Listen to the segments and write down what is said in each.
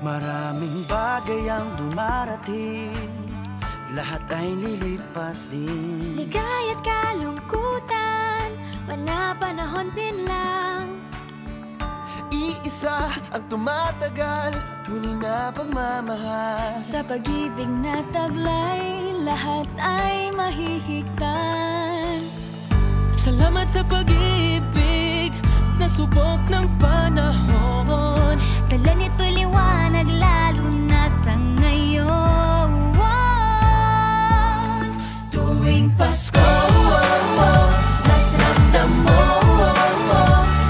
Maraming bagay ang dumarating, lahat ay lilipas din. Ligaya't kalungkutan, panahon din lang. Iisa ang tumatagal, tunay na pagmamahal. Sa pag-ibig na taglay, lahat ay mahihigtan. Salamat sa pag-ibig, nasubok ng panahon. Dala nito'y liwanag, lalo na sa ngayon. Tuwing Pasko, mas ramdam mo,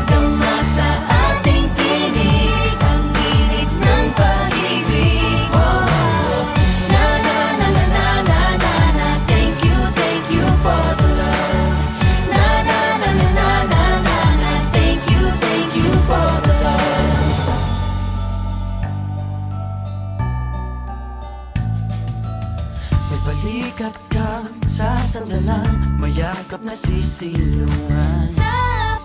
dama sa ating tinig ang init ng pag-ibig. Na na na na na na na na, thank you for the love. Na na na na na na na na, thank you for the love. May balikat kang sasandalan, mayakap na sisilungan. Sa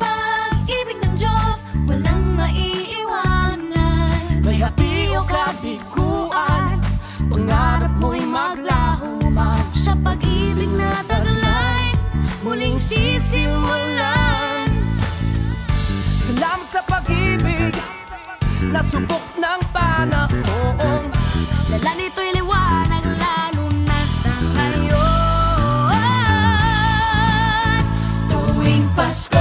pag-ibig ng Diyos, walang maiiwanan. May hapi o kabiguan, pangarap mo'y maglaho man. Sa pag-ibig na taglay, muling sisimulan. Salamat sa pag-ibig, nasubok ng panahon. Dala nito'y liwanag, lalo na sa ngayon. Tuwing Pasko,